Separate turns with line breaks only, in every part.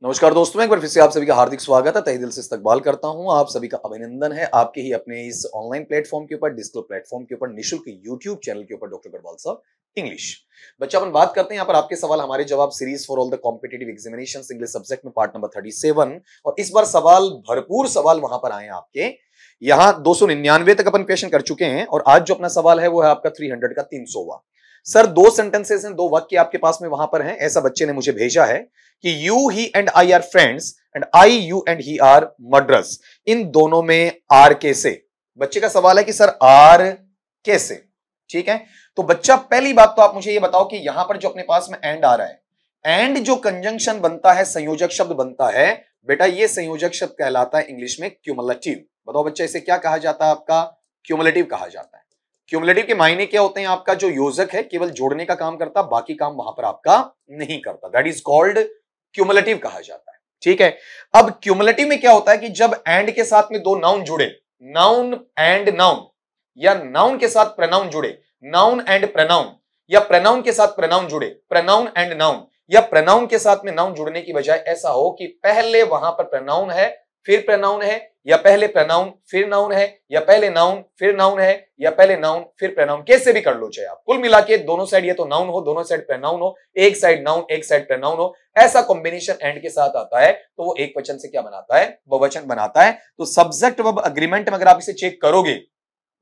नमस्कार दोस्तों, एक बार फिर से आप सभी का हार्दिक स्वागत है। तहे दिल से इस्तकबाल करता हूं। आप सभी का अभिनंदन है आपके ही अपने इस ऑनलाइन प्लेटफॉर्म के ऊपर, डिजिटल प्लेटफॉर्म के ऊपर, निःशुल्क यूट्यूब चैनल के ऊपर, डॉक्टर गढ़वाल साहब इंग्लिश। बच्चा अपन बात करते हैं यहाँ पर आपके सवाल हमारे जवाब series for all the competitive examinations English subject में पार्ट नंबर 37। और इस बार सवाल भरपूर सवाल वहां पर आए आपके। यहाँ 299 तक अपन क्वेश्चन कर चुके हैं और आज जो अपना सवाल है वो है आपका 300 का 300वां। सर दो सेंटेंसेस हैं, दो वाक्य आपके पास में वहां पर हैं, ऐसा बच्चे ने मुझे भेजा है कि you he and I are friends and I you and he are murderers. इन दोनों में आर कैसे? बच्चे का सवाल है कि सर आर कैसे। ठीक है, तो बच्चा पहली बात तो आप मुझे ये बताओ कि यहां पर जो अपने पास में एंड आ रहा है, एंड जो कंजंक्शन बनता है, संयोजक शब्द बनता है बेटा, ये संयोजक शब्द कहलाता है इंग्लिश में क्यूमुलेटिव। बताओ बच्चा इसे क्या कहा जाता है? आपका क्यूमुलेटिव कहा जाता है। क्यूमुलेटिव के मायने क्या होते हैं? आपका जो योजक है केवल जोड़ने का काम करता, बाकी काम वहां पर आपका नहीं करता। दैट इज कॉल्ड क्यूमुलेटिव कहा जाता है। ठीक है, अब क्यूमुलेटिव में क्या होता है कि जब एंड के साथ में दो नाउन जुड़े, नाउन एंड नाउन, या नाउन के साथ प्रनाउन जुड़े, नाउन एंड प्रनाउन, या प्रनाउन के साथ प्रनाउन जुड़े, प्रनाउन एंड नाउन, या प्रनाउन के साथ में नाउन जुड़ने की बजाय ऐसा हो कि पहले वहां पर प्रनाउन है फिर प्रनाउन है, या पहले प्रनाउन फिर नाउन है, या पहले नाउन फिर नाउन है, या पहले नाउन फिर प्रनाउन, कैसे भी कर लो चाहे आप। कुल मिला के दोनों साइड ये तो नाउन हो, दोनों साइड प्रनाउन हो, एक साइड नाउन एक साइड प्रनाउन हो, ऐसा कॉम्बिनेशन एंड के साथ आता है तो वो एक वचन से क्या बनाता है? बहुवचन बनाता है। तो सब्जेक्ट वर्ब अग्रीमेंट में अगर आप इसे चेक करोगे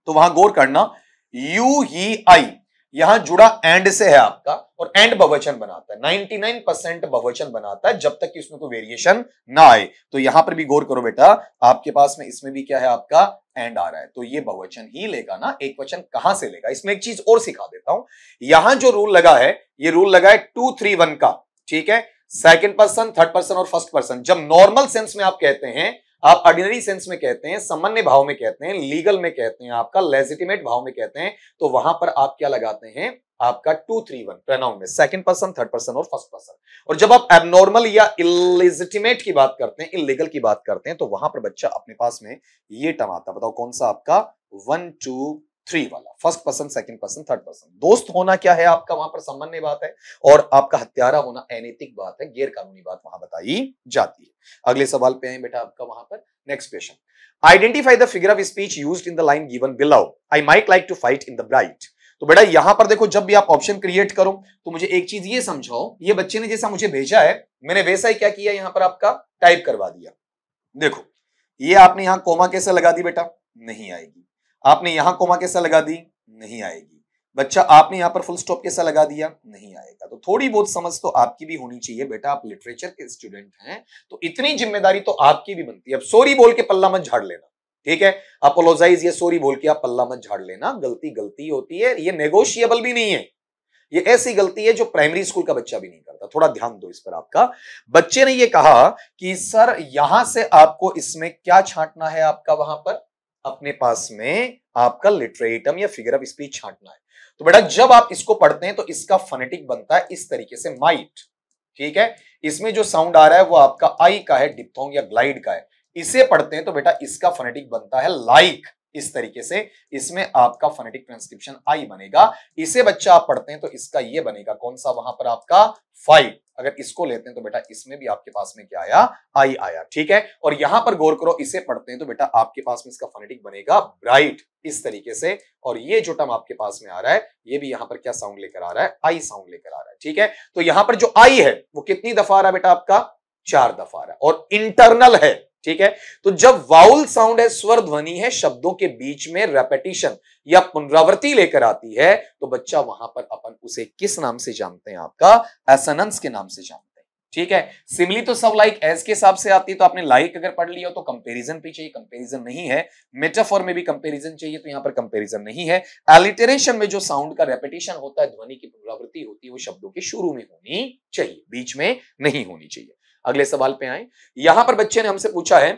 तो वहां गौर करना, यू ही आई यहां जुड़ा एंड से है आपका, और एंड बहुवचन बनाता है। 99% बहुवचन बनाता है जब तक कि उसमें कोई वेरिएशन ना आए। तो यहां पर भी गौर करो बेटा, आपके पास में इसमें भी क्या है? आपका एंड आ रहा है, तो ये बहुवचन ही लेगा ना, एक वचन कहां से लेगा? इसमें एक चीज और सिखा देता हूं। यहां जो रूल लगा है, ये रूल लगा है 2 3 1 का। ठीक है, सेकंड पर्सन, थर्ड पर्सन और फर्स्ट पर्सन। जब नॉर्मल सेंस में आप कहते हैं, आप ऑर्डिनरी सेंस में कहते हैं, सामान्य भाव में कहते हैं, लीगल में कहते हैं, आपका लेजिटिमेट भाव में कहते हैं, तो वहां पर आप क्या लगाते हैं? आपका 2 3 1 प्रोनाउन में सेकंड पर्सन, थर्ड पर्सन और फर्स्ट पर्सन। और जब आप एबनॉर्मल या इलेजिटिमेट की बात करते हैं, इलीगल की बात करते हैं, तो वहां पर बच्चा अपने पास में ये टर्म आता है। बताओ कौन सा? आपका 1 2 3 वाला, first person, second person, third person. दोस्त होना क्या है आपका? वहां पर सामान्य बात है, और आपका हत्यारा होना अनैतिक बात है, गैर कानूनी बात वहां बताई जाती है। अगले सवाल पे आए बेटा आपका वहां पर। Next question, identify the figure of speech used in the line given below. I might like to fight in the bright. तो बेटा यहां पर देखो, जब भी आप ऑप्शन क्रिएट करो तो मुझे एक चीज ये समझाओ, ये बच्चे ने जैसा मुझे भेजा है मैंने वैसा ही क्या किया, यहां पर आपका टाइप करवा दिया। देखो, ये आपने यहां कोमा कैसे लगा दी बेटा? नहीं आएगी। आपने यहां कोमा कैसे लगा दी? नहीं आएगी। बच्चा आपने यहां पर फुल स्टॉप कैसा लगा दिया? नहीं आएगा। तो थोड़ी बहुत समझ तो आपकी भी होनी चाहिए बेटा, आप लिटरेचर के स्टूडेंट हैं तो इतनी जिम्मेदारी तो आपकी भी बनती है। अब सॉरी बोल के पल्ला मत झाड़ लेना, ठीक है? अपोलोजाइज, ये सॉरी बोल के आप पल्ला मत झाड़ लेना। गलती गलती होती है, ये नेगोशिएबल भी नहीं है। ये ऐसी गलती है जो प्राइमरी स्कूल का बच्चा भी नहीं करता। थोड़ा ध्यान दो इस पर। आपका बच्चे ने ये कहा कि सर यहां से आपको इसमें क्या छांटना है? आपका वहां पर अपने पास में आपका लिटरेटम या फिगर ऑफ स्पीच छांटना है। तो बेटा जब आप इसको पढ़ते हैं तो इसका फोनेटिक बनता है इस तरीके से, माइट। ठीक है, इसमें जो साउंड आ रहा है वो आपका आई का है, डिप्थोंग या ग्लाइड का है। इसे पढ़ते हैं तो बेटा इसका फोनेटिक बनता है लाइक, इस तरीके से। इसमें आपका फोनेटिक ट्रांसक्रिप्शन आई बनेगा। इसे बच्चा आप पढ़ते हैं तो इसका ये बनेगा कौन सा? वहां पर आपका फाइव। अगर इसको लेते हैं तो बेटा इसमें भी आपके पास में क्या आया? आई आया। ठीक है, और यहां पर गौर करो, इसे पढ़ते हैं तो बेटा आपके पास में इसका फोनेटिक बनेगा ब्राइट, इस तरीके से। और ये जो टर्म आपके पास में आ रहा है, ये भी यहां पर क्या साउंड लेकर आ रहा है? आई साउंड लेकर आ रहा है। ठीक है, तो यहां पर जो आई है वो कितनी दफा आ रहा है बेटा? आपका 4 दफा आ रहा है, और इंटरनल है। ठीक है, तो जब वाउल साउंड है, स्वर ध्वनि है, शब्दों के बीच में रेपिटेशन या पुनरावृत्ति लेकर आती है, तो बच्चा वहां पर अपन उसे किस नाम से जानते हैं? आपका एसोनेंस के नाम से जानते हैं। ठीक है, सिमिली तो सब लाइक एज के हिसाब से आती है, तो आपने लाइक अगर पढ़ लिया तो कंपैरिजन भी चाहिए, कंपैरिजन नहीं है। मेटाफोर में भी कंपैरिजन चाहिए, तो यहां पर कंपैरिजन नहीं है। एलिटरेशन में जो साउंड का रेपिटेशन होता है, ध्वनि की पुनरावृत्ति होती है, वो शब्दों के शुरू में होनी चाहिए, बीच में नहीं होनी चाहिए। अगले सवाल पे आए। यहां पर बच्चे ने हमसे पूछा है,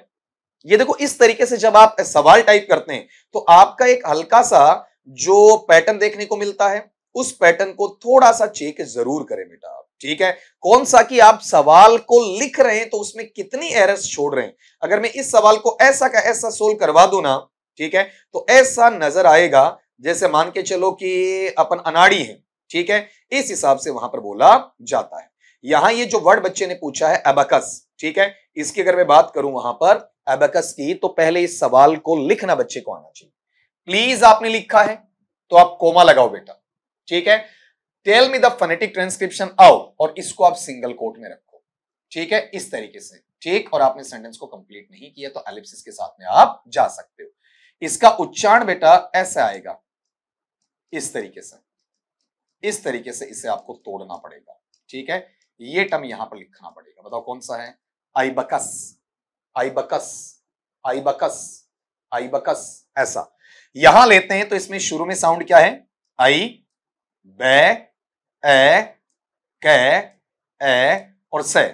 ये देखो इस तरीके से जब आप सवाल टाइप करते हैं तो आपका एक हल्का सा जो पैटर्न देखने को मिलता है, उस पैटर्न को थोड़ा सा चेक जरूर करें बेटा आप। ठीक है, कौन सा कि आप सवाल को लिख रहे हैं तो उसमें कितनी एरर्स छोड़ रहे हैं। अगर मैं इस सवाल को ऐसा का ऐसा सोल्व करवा दूं ना, ठीक है, तो ऐसा नजर आएगा जैसे मान के चलो कि अपन अनाड़ी हैं। ठीक है, इस हिसाब से वहां पर बोला जाता है। यहां ये जो वर्ड बच्चे ने पूछा है एबेकस, ठीक है। इसकी अगर मैं बात करूं वहां पर एबेकस की, तो पहले इस सवाल को लिखना बच्चे को आना चाहिए। प्लीज आपने लिखा है तो आप कोमा लगाओ बेटा, ठीक है। Tell me the phonetic transcription of, और इसको आप सिंगल कोट में रखो, ठीक है, इस तरीके से, ठीक। और आपने सेंटेंस को कंप्लीट नहीं किया तो एलिप्सिस के साथ में आप जा सकते हो। इसका उच्चारण बेटा ऐसे आएगा, इस तरीके से, इस तरीके से इसे आपको तोड़ना पड़ेगा, ठीक है। ये टर्म यहां पर लिखना पड़ेगा, बताओ कौन सा है? आइबकस, आइबकस, आइबकस, आइबकस, ऐसा। यहां लेते हैं तो इसमें शुरू में साउंड क्या है? आई, बे, ए, कै, ए और से।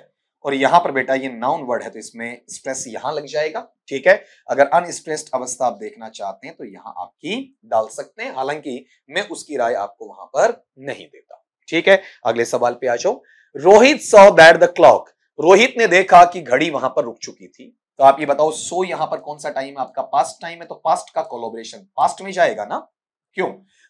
और यहां पर बेटा ये नाउन वर्ड है तो इसमें स्ट्रेस यहां लग जाएगा, ठीक है। अगर अनस्ट्रेस्ड अवस्था आप देखना चाहते हैं तो यहां आपकी डाल सकते हैं, हालांकि मैं उसकी राय आपको वहां पर नहीं देता, ठीक है। अगले सवाल पे आ जाओ। Rohit saw that the clock, Rohit ने देखा कि घड़ी वहां पर रुक चुकी थी। तो आप ये बताओ, सो यहां पर कौन सा टाइम है आपका? पास्ट टाइम है, तो पास्ट का कोलैबोरेशन पास्ट में जाएगा ना, क्यों?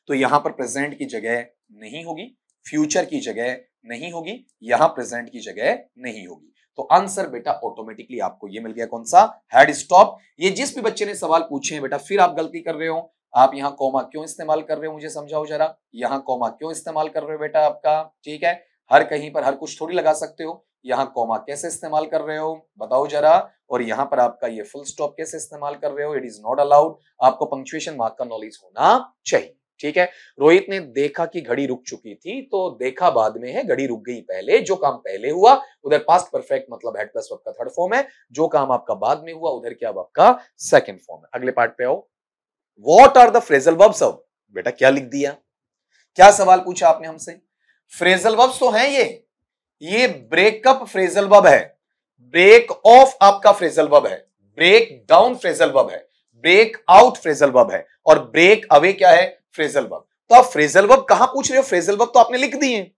तो यहां पर प्रेजेंट की जगह नहीं होगी, फ्यूचर की जगह नहीं होगी, यहां प्रेजेंट की जगह नहीं होगी। तो आंसर बेटा ऑटोमेटिकली आपको ये मिल गया, कौन सा? Head stop. ये जिस भी बच्चे ने सवाल पूछे हैं बेटा, फिर आप गलती कर रहे हो। आप यहां कॉमा क्यों इस्तेमाल कर रहे हो, मुझे समझाओ जरा। यहां कॉमा क्यों इस्तेमाल कर रहे हो बेटा आपका, ठीक है। हर कहीं पर हर कुछ थोड़ी लगा सकते हो। यहां कॉमा कैसे इस्तेमाल कर रहे हो बताओ जरा। और यहां पर आपका ये फुल स्टॉप कैसे इस्तेमाल कर रहे हो, इट इज नॉट अलाउड। आपको पंक्चुएशन मार्क का नॉलेज होना चाहिए, ठीक है। रोहित ने देखा कि घड़ी रुक चुकी थी, तो देखा बाद में है, घड़ी रुक गई पहले। जो काम पहले हुआ उधर पास्ट परफेक्ट मतलब हेड प्लस वर्ब का थर्ड फॉर्म है, जो काम आपका बाद में हुआ उधर क्या आपका सेकंड फॉर्म है। अगले पार्ट पे आओ। What are the phrasal verbs of, बेटा क्या लिख दिया, क्या सवाल पूछा आपने हमसे? फ्रेजल वर्ब्स तो हैं ये ब्रेकअप फ्रेजल वर्ब है, ब्रेक ऑफ आपका फ्रेजल वर्ब है, ब्रेक डाउन फ्रेजल वर्ब है, ब्रेक आउट फ्रेजल वर्ब है, और ब्रेक अवे क्या है? Phrasal verb. तो आप फ्रेजल वर्ब कहां पूछ रहे हो? फ्रेजल वर्ब तो आपने लिख दिए,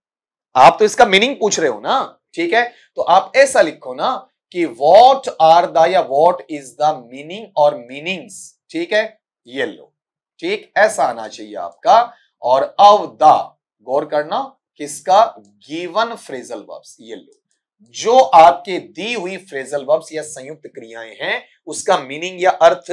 आप तो इसका मीनिंग पूछ रहे हो ना, ठीक है। तो आप ऐसा लिखो ना कि व्हाट आर द, या व्हाट इज द मीनिंग और मीनिंग्स, ठीक है, ये लो, ठीक, ऐसा आना चाहिए आपका। और ऑफ द, गौर करना, किसका? गिवन फ्रेजल वर्ब्स, ये लो। जो आपके दी हुई फ्रेजल वर्ब्स या संयुक्त क्रियाएं हैं उसका मीनिंग या अर्थ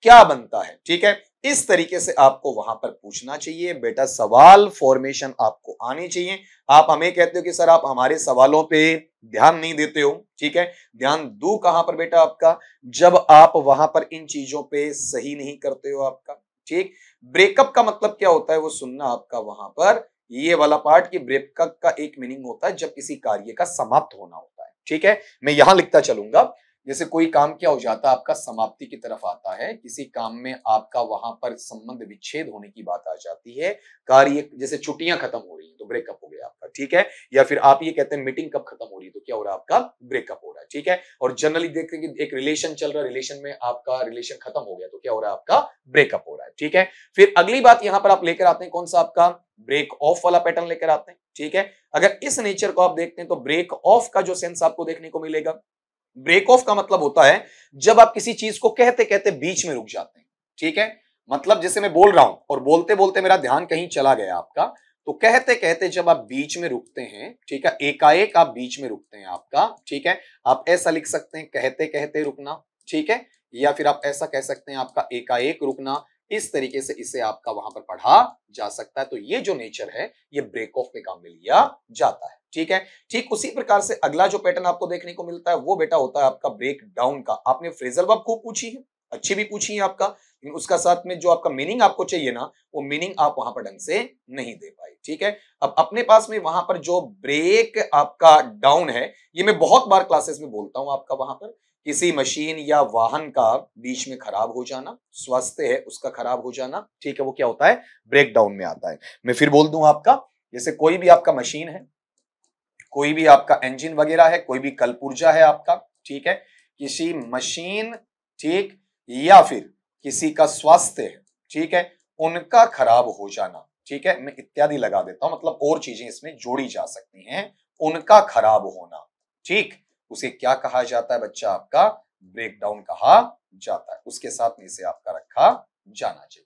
क्या बनता है, ठीक है। इस तरीके से आपको वहां पर पूछना चाहिए बेटा, सवाल फॉर्मेशन आपको आनी चाहिए। आप हमें कहते हो कि सर आप हमारे सवालों पे ध्यान नहीं देते हो, ठीक है। ध्यान दू कहां पर बेटा आपका? जब आप वहां पर इन चीजों पे सही नहीं करते हो आपका, ठीक। ब्रेकअप का मतलब क्या होता है वो सुनना आपका वहां पर, ये वाला पार्ट, कि ब्रेकअप का एक मीनिंग होता है जब किसी कार्य का समाप्त होना होता है, ठीक है। मैं यहां लिखता चलूंगा, जैसे कोई काम क्या हो जाता है आपका समाप्ति की तरफ आता है, किसी काम में आपका वहां पर संबंध विच्छेद होने की बात आ जाती है, कार्य जैसे छुट्टियां खत्म हो रही है तो ब्रेकअप हो गया आपका, ठीक है। या फिर आप ये कहते हैं मीटिंग कब खत्म हो रही है तो क्या हो रहा है आपका? ब्रेकअप हो रहा है, ठीक है। और जनरली देखते हैं कि एक रिलेशन चल रहा है, रिलेशन में आपका रिलेशन खत्म हो गया तो क्या हो रहा है आपका? ब्रेकअप हो रहा है, ठीक है। फिर अगली बात यहां पर आप लेकर आते हैं, कौन सा आपका? ब्रेक ऑफ वाला पैटर्न लेकर आते हैं, ठीक है। अगर इस नेचर को आप देखते हैं तो ब्रेक ऑफ का जो सेंस आपको देखने को मिलेगा, ब्रेक ऑफ का मतलब होता है जब आप किसी चीज को कहते कहते बीच में रुक जाते हैं, ठीक है। मतलब जैसे मैं बोल रहा हूं और बोलते बोलते मेरा ध्यान कहीं चला गया आपका, तो कहते कहते जब आप बीच में रुकते हैं, ठीक है, एकाएक आप बीच में रुकते हैं आपका, ठीक है। आप ऐसा लिख सकते हैं, कहते कहते रुकना, ठीक है। या फिर आप ऐसा कह सकते हैं आपका एकाएक रुकना। इस तरीके से इसे आपका वहां पर पढ़ा जा सकता है। तो ये जो नेचर है ये ब्रेक ऑफ में काम में लिया जाता है, ठीक है। ठीक उसी प्रकार से अगला जो पैटर्न आपको देखने को मिलता है वो बेटा होता है आपका ब्रेक डाउन का। आपने फ्रेजल वर्ब खूब पूछी है, अच्छी भी पूछी है आपका, लेकिन उसका साथ में जो आपका मीनिंग आपको चाहिए ना, वो मीनिंग आप वहां पर ढंग से नहीं दे पाए, ठीक है। अब अपने पास में वहां पर जो ब्रेक आपका डाउन है, ये मैं बहुत बार क्लासेस में बोलता हूं आपका, वहां पर किसी मशीन या वाहन का बीच में खराब हो जाना, स्वास्थ्य है उसका खराब हो जाना, ठीक है, वो क्या होता है? ब्रेक डाउन में आता है। मैं फिर बोल दूं आपका, जैसे कोई भी आपका मशीन है, कोई भी आपका इंजन वगैरह है, कोई भी कल पुर्जा है आपका, ठीक है, किसी मशीन, ठीक, या फिर किसी का स्वास्थ्य है, ठीक है, उनका खराब हो जाना, ठीक है, मैं इत्यादि लगा देता हूं, मतलब और चीजें इसमें जोड़ी जा सकती हैं, उनका खराब होना, ठीक, उसे क्या कहा जाता है बच्चा? आपका ब्रेकडाउन कहा जाता है। उसके साथ में इसे आपका रखा जाना चाहिए।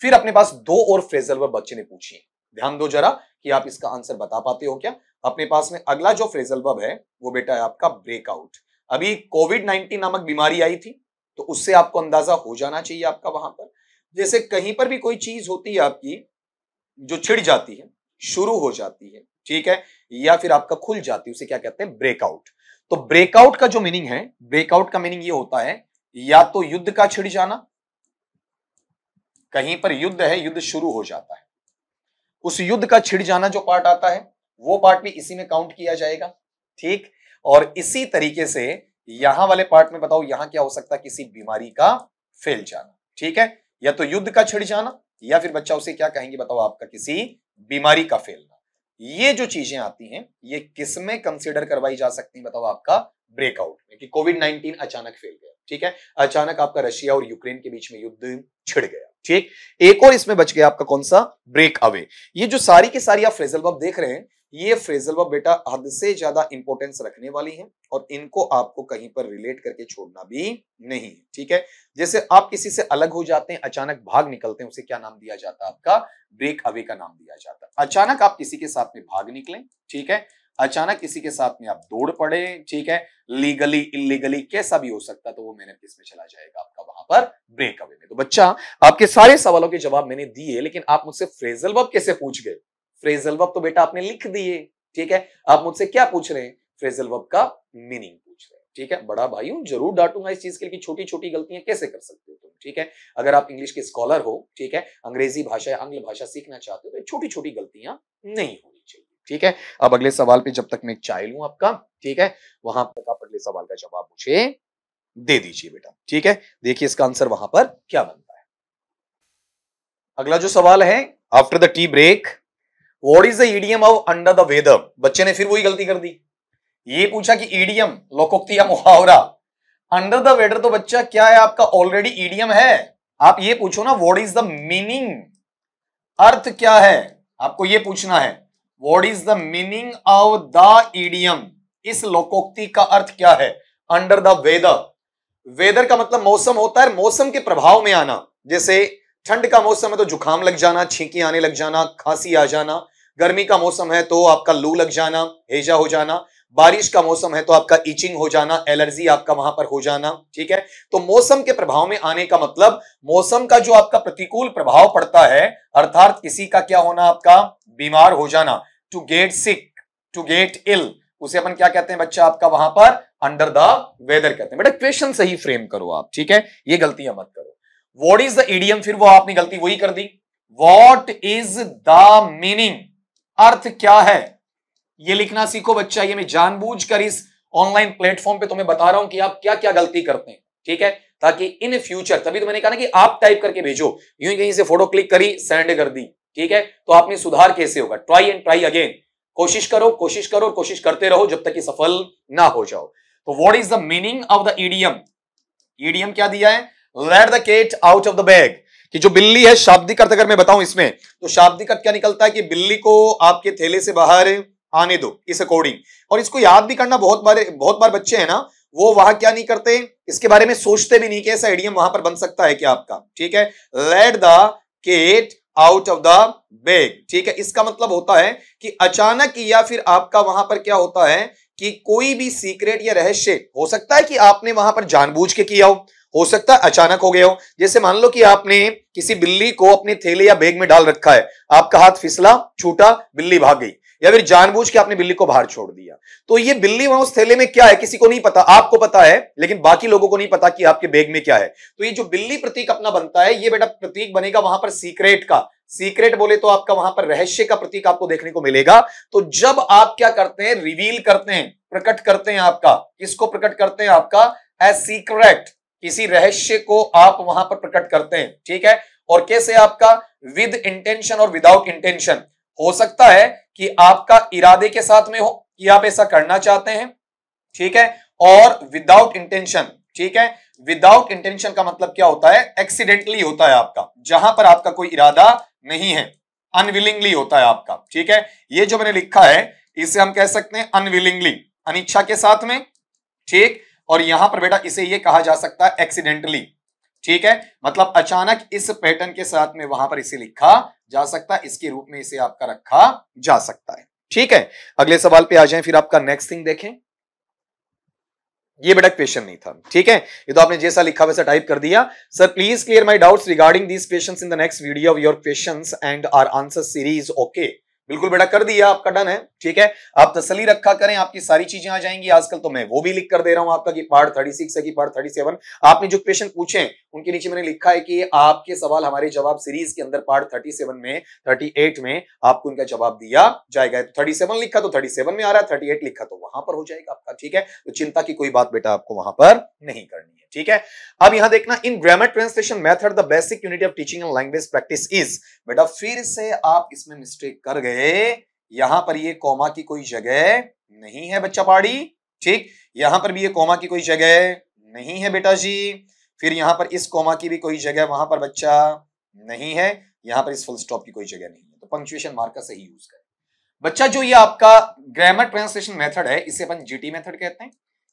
फिर अपने पास दो और फ्रेजल वर्ब बच्चे ने पूछी, ध्यान दो जरा कि आप इसका आंसर बता पाते हो क्या। अपने पास में अगला जो फ्रेजल वर्ब है वो बेटा है आपका ब्रेकआउट। अभी कोविड-19 नामक बीमारी आई थी, तो उससे आपको अंदाजा हो जाना चाहिए आपका वहां पर। जैसे कहीं पर भी कोई चीज होती है आपकी जो छिड़ जाती है, शुरू हो जाती है, ठीक है, या फिर आपका खुल जाती है, उसे क्या कहते हैं, ब्रेकआउट। तो ब्रेकआउट का जो मीनिंग है, ब्रेकआउट का मीनिंग ये होता है या तो युद्ध का छिड़ जाना, कहीं पर युद्ध है, युद्ध शुरू हो जाता है, उस युद्ध का छिड़ जाना जो पार्ट आता है, वो पार्ट भी इसी में काउंट किया जाएगा, ठीक। और इसी तरीके से यहां वाले पार्ट में बताओ, यहां क्या हो सकता है, किसी बीमारी का फैल जाना, ठीक है, या तो युद्ध का छिड़ जाना या फिर बच्चा उसे क्या कहेंगे बताओ, आपका किसी बीमारी का फैलना। ये जो चीजें आती हैं, ये किसमें कंसीडर करवाई जा सकती है बताओ, आपका ब्रेकआउट में, कि कोविड-19 अचानक फैल गया, ठीक है, अचानक आपका रशिया और यूक्रेन के बीच में युद्ध छिड़ गया, ठीक। एक और इसमें बच गया आपका कौन सा, ब्रेक अवे। ये जो सारी की सारी आप फ्रेजल वर्ब देख रहे हैं, ये फ्रेजल वर्ब बेटा हद से ज्यादा इंपॉर्टेंस रखने वाली है और इनको आपको कहीं पर रिलेट करके छोड़ना भी नहीं है, ठीक है। जैसे आप किसी से अलग हो जाते हैं, अचानक भाग निकलते हैं, उसे क्या नाम दिया जाता है, आपका ब्रेक अवे का नाम दिया जाता है। अचानक आप किसी के साथ में भाग निकले, ठीक है, अचानक किसी के साथ में आप दौड़ पड़े, ठीक है, लीगली इलीगली कैसा भी हो सकता, तो वो मैंने किस में चला जाएगा आपका वहां पर ब्रेक अवे में। तो बच्चा आपके सारे सवालों के जवाब मैंने दिए, लेकिन आप मुझसे फ्रेजल वर्ब कैसे पूछ गए, फ्रेजल वर्ब तो बेटा आपने लिख दिए, ठीक है, आप मुझसे क्या पूछ रहे हैं, फ्रेजल वर्ब का मीनिंग पूछ रहे हैं, ठीक है। बड़ा भाई हूं, जरूर डांटूंगा इस चीज के लिए, छोटी छोटी गलतियां कैसे कर सकते हो तुम, ठीक है। अगर आप इंग्लिश के स्कॉलर हो, ठीक है, अंग्रेजी भाषा या आंग्ल भाषा सीखना चाहते हो, तो छोटी छोटी गलतियां नहीं होनी चाहिए, ठीक है। अब अगले सवाल पे जब तक मैं एक चाय लूं आपका, ठीक है, वहां तक आप अगले सवाल का जवाब मुझे दे दीजिए बेटा, ठीक है। देखिए इसका आंसर वहां पर क्या बनता है। अगला जो सवाल है, after the tea break what is the idiom of under the weather. बच्चे ने फिर वही गलती कर दी, ये पूछा कि ईडियम, लोकोक्ति या मुहावरा। अंडर द वेदर तो बच्चा क्या है आपका, ऑलरेडी ईडियम है। आप ये पूछो ना व्हाट इज द मीनिंग, अर्थ क्या है, आपको ये पूछना है what is the meaning of the idiom, इस लोकोक्ति का अर्थ क्या है। अंडर द वेदर, वेदर का मतलब मौसम होता है, मौसम के प्रभाव में आना। जैसे ठंड का मौसम है तो जुकाम लग जाना, छींकी आने लग जाना, खांसी आ जाना। गर्मी का मौसम है तो आपका लू लग जाना, हैजा हो जाना। बारिश का मौसम है तो आपका इचिंग हो जाना, एलर्जी आपका वहां पर हो जाना, ठीक है। तो मौसम के प्रभाव में आने का मतलब मौसम का जो आपका प्रतिकूल प्रभाव पड़ता है, अर्थात किसी का क्या होना, आपका बीमार हो जाना, to get sick, to get ill, उसे अपन क्या कहते हैं बच्चा, आपका वहां पर अंडर द वेदर कहते हैं। बेटा क्वेश्चन सही फ्रेम करो आप, ठीक है, ये गलतियां मत करो। व्हाट इज द इडियम, फिर वो आपने गलती वही कर दी। व्हाट इज द मीनिंग, अर्थ क्या है, ये लिखना सीखो बच्चा। ये मैं जानबूझकर इस ऑनलाइन प्लेटफॉर्म पे तुम्हें बता रहा हूं कि आप क्या क्या गलती करते हैं, ठीक है, ताकि इन फ्यूचर, तभी तो मैंने कहा ना कि आप टाइप करके भेजो, यूं ही कहीं से फोटो क्लिक करी सेंड कर दी, ठीक है, तो आप में सुधार कैसे होगा। ट्राई एंड ट्राई अगेन, कोशिश करो कोशिश करो कोशिश करते रहो जब तक कि सफल ना हो जाओ। तो what is the meaning of the idiom, idiom क्या दिया है, let the cat out of the bag, कि जो बिल्ली है, शाब्दिक अर्थ अगर मैं बताऊं इसमें, तो शाब्दिक अर्थ क्या निकलता है कि बिल्ली को आपके थैले से बाहर आने दो, इस अकॉर्डिंग। और इसको याद भी करना, बहुत बार बच्चे हैं ना, वो वहां क्या नहीं करते, इसके बारे में सोचते भी नहीं कि ऐसा इडियम वहां पर बन सकता है क्या आपका, ठीक है। Let the cat out of the bag, ठीक है, इसका मतलब होता है कि अचानक, या फिर आपका वहां पर क्या होता है कि कोई भी सीक्रेट या रहस्य हो सकता है कि आपने वहां पर जानबूझ के किया हो सकता है अचानक हो गया हो। जैसे मान लो कि आपने किसी बिल्ली को अपने थैले या बैग में डाल रखा है, आपका हाथ फिसला, छूटा, बिल्ली भाग गई, या फिर जानबूझ के आपने बिल्ली को बाहर छोड़ दिया, तो ये बिल्ली वहां उस थैले में क्या है किसी को नहीं पता, आपको पता है, लेकिन बाकी लोगों को नहीं पता कि आपके बैग में क्या है। तो ये जो बिल्ली प्रतीक अपना बनता है, ये बेटा प्रतीक बनेगा वहां पर सीक्रेट का। सीक्रेट बोले तो आपका वहां पर रहस्य का प्रतीक आपको देखने को मिलेगा। तो जब आप क्या करते हैं, रिवील करते हैं, प्रकट करते हैं, आपका किसको प्रकट करते हैं, आपका एज सीक्रेट, किसी रहस्य को आप वहां पर प्रकट करते हैं, ठीक है। और कैसे, आपका विद इंटेंशन और विदाउट इंटेंशन। हो सकता है कि आपका इरादे के साथ में हो कि आप ऐसा करना चाहते हैं, ठीक है, और विदाउट इंटेंशन, ठीक है। विदाउट इंटेंशन का मतलब क्या होता है, एक्सीडेंटली होता है आपका, जहां पर आपका कोई इरादा नहीं है, अनविलिंगली होता है आपका, ठीक है। ये जो मैंने लिखा है इसे हम कह सकते हैं अनविलिंगली, अनिच्छा के साथ में, ठीक। और यहां पर बेटा इसे ये कहा जा सकता है एक्सीडेंटली, ठीक है, मतलब अचानक इस पैटर्न के साथ में वहां पर इसे लिखा जा सकता है, इसके रूप में इसे आपका रखा जा सकता है, ठीक है। अगले सवाल पे आ जाएं, फिर आपका नेक्स्ट थिंग देखें। ये बेटा क्वेश्चन नहीं था, ठीक है। ये तो आपने जैसा लिखा वैसा टाइप कर दिया। Sir please clear my doubts regarding these questions in the next video of your questions and our answer series. Okay, बिल्कुल बेटा कर दिया, आपका डन है, ठीक है। आप तसल्ली रखा करें, आपकी सारी चीजें आ जाएंगी। आजकल तो मैं वो भी लिख कर दे रहा हूं आपका कि पार्ट 36 है कि पार्ट 37। आपने जो क्वेश्चन पूछे उनके नीचे मैंने लिखा है कि आपके सवाल हमारे जवाब सीरीज के अंदर पार्ट 37 में 38 में आपको उनका जवाब दिया जाएगा। तो 37 लिखा तो 37 में आ रहा है, 38 लिखा तो वहां पर हो जाएगा आपका, ठीक है। तो चिंता की कोई बात बेटा आपको वहां पर नहीं करनी है, ठीक है। अब यहां देखना, इन grammar translation method the basic unit of teaching and language practice is. बेटा फिर से आप इसमें मिस्टेक कर गए, यहां पर ये कॉमा की कोई जगह नहीं है बच्चा पाड़ी, ठीक। यहां पर भी ये कॉमा की कोई जगह नहीं है बेटा जी। फिर यहां पर इस कॉमा की भी कोई जगह वहां पर बच्चा नहीं है। यहां पर इस फुल स्टॉप की कोई जगह नहीं है। तो पंक्चुएशन मार्क का सही यूज करें बच्चा। जो ये आपका ग्रामर ट्रांसलेशन मेथड है, इसे अपन जीटी मेथड कहते हैं,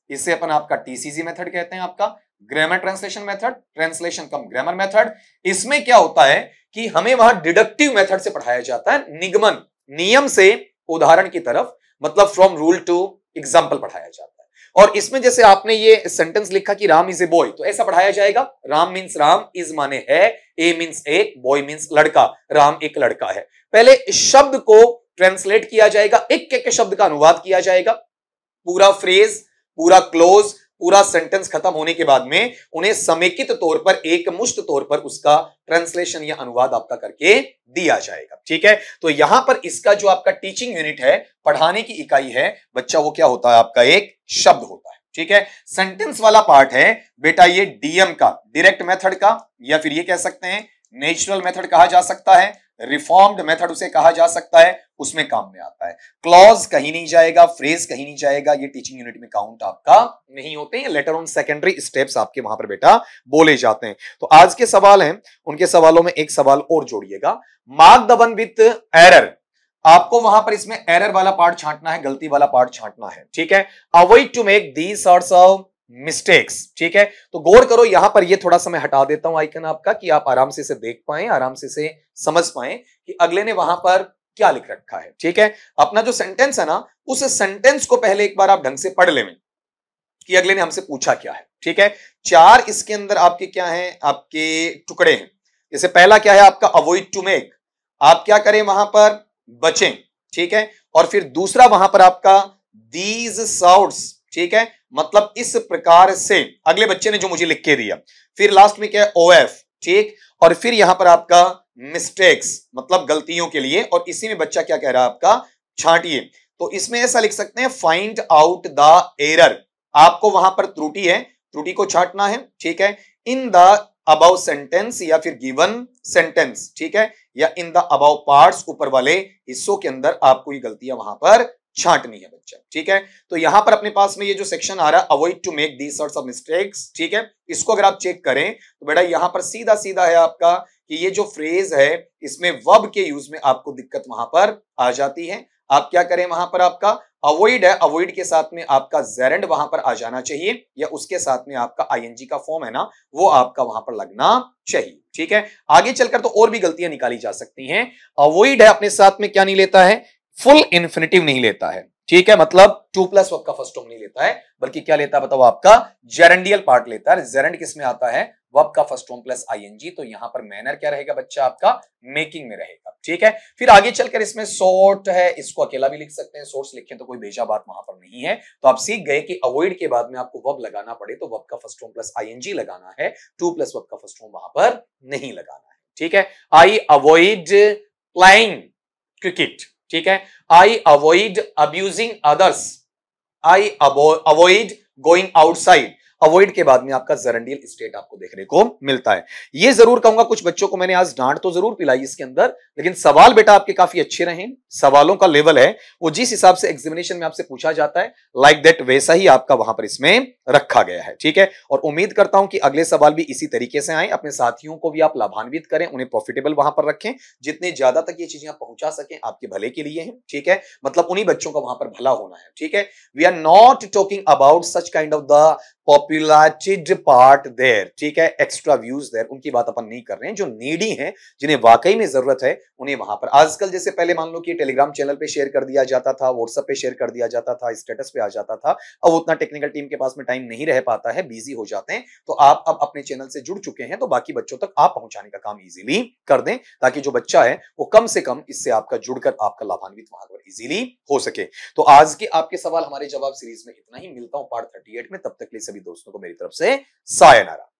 इसे अपन आपका टीसीजी मेथड कहते हैं। आपका ग्रामर ट्रांसलेशन मेथड, ट्रांसलेशन कम ग्रामर मेथड। इसमें क्या होता है कि हमें वहां डिडक्टिव मेथड से पढ़ाया जाता है, निगमन नियम से उदाहरण की तरफ, मतलब फ्रॉम रूल टू एग्जाम्पल पढ़ाया जाता है। और इसमें जैसे आपने ये सेंटेंस लिखा कि राम इज ए बॉय, तो ऐसा पढ़ाया जाएगा, राम मीन्स राम, इज माने है, ए मीन्स एक, बॉय मीन्स लड़का, राम एक लड़का है। पहले शब्द को ट्रांसलेट किया जाएगा, एक एक शब्द का अनुवाद किया जाएगा, पूरा फ्रेज, पूरा क्लोज, पूरा सेंटेंस खत्म होने के बाद में उन्हें समेकित तौर पर, एक मुश्त तौर पर उसका ट्रांसलेशन या अनुवाद आपका करके दिया जाएगा, ठीक है। तो यहां पर इसका जो आपका टीचिंग यूनिट है, पढ़ाने की इकाई है बच्चा, वो क्या होता है आपका एक शब्द होता है, ठीक है। सेंटेंस वाला पार्ट है बेटा ये डीएम का, डायरेक्ट मेथड का, या फिर ये कह सकते हैं नेचुरल मेथड कहा जा सकता है, रिफॉर्म्ड मेथड उसे कहा जा सकता है, उसमें काम में आता है। क्लॉज कहीं नहीं जाएगा, फ्रेज कहीं नहीं जाएगा, ये टीचिंग यूनिट में काउंट आपका नहीं होते हैं। लेटर ऑन सेकेंडरी स्टेप्स आपके वहां पर बेटा बोले जाते हैं। तो आज के सवाल हैं, उनके सवालों में एक सवाल और जोड़िएगा, mark the one with error. आपको वहां पर इसमें एरर वाला पार्ट छांटना है, गलती वाला पार्ट छांटना है, ठीक है। Avoid to make these sorts of mistakes, ठीक है। तो गौर करो, यहां पर ये थोड़ा सा मैं हटा देता हूं आइकन आपका, कि आप आराम से इसे देख पाए, आराम से इसे समझ पाए कि अगले ने वहां पर क्या लिख रखा है, ठीक है। अपना जो सेंटेंस है ना, उस सेंटेंस को पहले एक बार आप ढंग से पढ़ लें कि अगले ने हमसे पूछा क्या है, ठीक है। 4 इसके अंदर आपके क्या है, आपके टुकड़े हैं। जैसे पहला क्या है आपका, अवॉइड टू मेक, आप क्या करें वहां पर, बचें, ठीक है। और फिर दूसरा वहां पर आपका दीज साउंड्स, ठीक है, मतलब इस प्रकार से, अगले बच्चे ने जो मुझे लिख के दिया। फिर लास्ट में क्या है, ओएफ, ठीक। और फिर यहां पर आपका मिस्टेक्स, मतलब गलतियों के लिए, और इसी में बच्चा क्या कह रहा है आपका, छांटिए। तो इसमें ऐसा लिख सकते हैं, फाइंड आउट द एरर, आपको वहां पर त्रुटि है, त्रुटि को छांटना है, ठीक है। इन द अबाउ सेंटेंस या फिर गिवन सेंटेंस, ठीक है, या इन द अबाउ पार्ट्स, ऊपर वाले हिस्सों के अंदर आपको ये गलतियां वहां पर छांटनी है बच्चा, ठीक है। तो यहां पर अपने पास में ये जो सेक्शन आ रहा है, avoid to make these sorts of mistakes, ठीक है, इसको अगर आप चेक करें तो बेटा यहां पर सीधा सीधा है आपका कि ये जो फ्रेज है, इसमें वर्ब के यूज में आपको दिक्कत वहां पर आ जाती है। आप क्या करें, वहां पर आपका अवॉइड है, अवॉइड के साथ में आपका जेरेंड वहां पर आ जाना चाहिए, या उसके साथ में आपका आईएनजी का फॉर्म है ना, वो आपका वहां पर लगना चाहिए, ठीक है। आगे चलकर तो और भी गलतियां निकाली जा सकती हैं। अवॉइड है, अपने साथ में क्या नहीं लेता है, फुल इन्फिनिटिव नहीं लेता है, ठीक है, मतलब 2 प्लस वर्ब का फर्स्ट फॉर्म नहीं लेता है, बल्कि क्या लेता है बताओ, आपका जेरेंडियल पार्ट लेता है। जेरेंड किस में आता है, वर्ब का फर्स्ट फॉर्म प्लस आईएनजी। तो यहां पर मैनर क्या रहेगा बच्चा आपका, मेकिंग में रहेगा, ठीक है। फिर आगे चलकर इसमें सॉर्ट है, इसको अकेला भी लिख सकते हैं, सोर्स लिखें तो कोई भेजा बात वहां पर नहीं है। तो आप सीख गए कि अवॉइड के बाद में आपको वर्ब लगाना पड़े तो वर्ब का फर्स्ट फॉर्म प्लस आईएनजी लगाना है, 2 प्लस वर्ब का फर्स्ट फॉर्म वहां पर नहीं लगाना है, ठीक है। आई अवॉइड प्लेइंग क्रिकेट, ठीक है। I avoid abusing others, I avoid going outside. Avoid के बाद में आपका जेरेंडियल स्टेट आपको देखने को मिलता है। ये जरूर कहूंगा, कुछ बच्चों को मैंने आज डांट तो जरूर पिलाई इसके अंदर, लेकिन सवाल बेटा आपके काफी अच्छे रहे। सवालों का लेवल है वो जिस हिसाब से एग्जामिनेशन में आपसे पूछा जाता है, लाइक दैट वैसा ही आपका वहां पर इसमें रखा गया है, ठीक है। और उम्मीद करता हूं कि अगले सवाल भी इसी तरीके से आए, अपने साथियों को भी आप लाभान्वित करें, उन्हें प्रॉफिटेबल वहां पर रखें, जितने ज्यादा तक ये चीजें आप पहुंचा सकें आपके भले के लिए है, ठीक है। मतलब उन्हीं बच्चों का वहां पर भला होना है, ठीक है। We are not talking about such kind of the populated part there, ठीक है, एक्स्ट्रा व्यूज देयर, उनकी बात अपन नहीं कर रहे हैं। जो नीडी हैं, जिन्हें वाकई में जरूरत है, उन्हें वहां पर आजकल जैसे पहले मान लो कि टेलीग्राम चैनल पे शेयर कर दिया जाता था, व्हाट्सएप पे शेयर कर दिया जाता था, स्टेटस पे आ जाता था। अब उतना टेक्निकल टीम के पास में टाइम नहीं रह पाता है, बिजी हो जाते हैं। तो आप अब अपने चैनल से जुड़ चुके हैं, तो बाकी बच्चों तक आप पहुंचाने का काम इजीली कर दें, ताकि जो बच्चा है वो कम से कम इससे आपका जुड़कर आपका लाभान्वित वहां पर इजीली हो सके। तो आज के आपके सवाल हमारे जवाब सीरीज में इतना ही। मिलता हूं पार्ट 38 में, तब तक के लिए सभी दोस्तों को मेरी तरफ से सायनारा।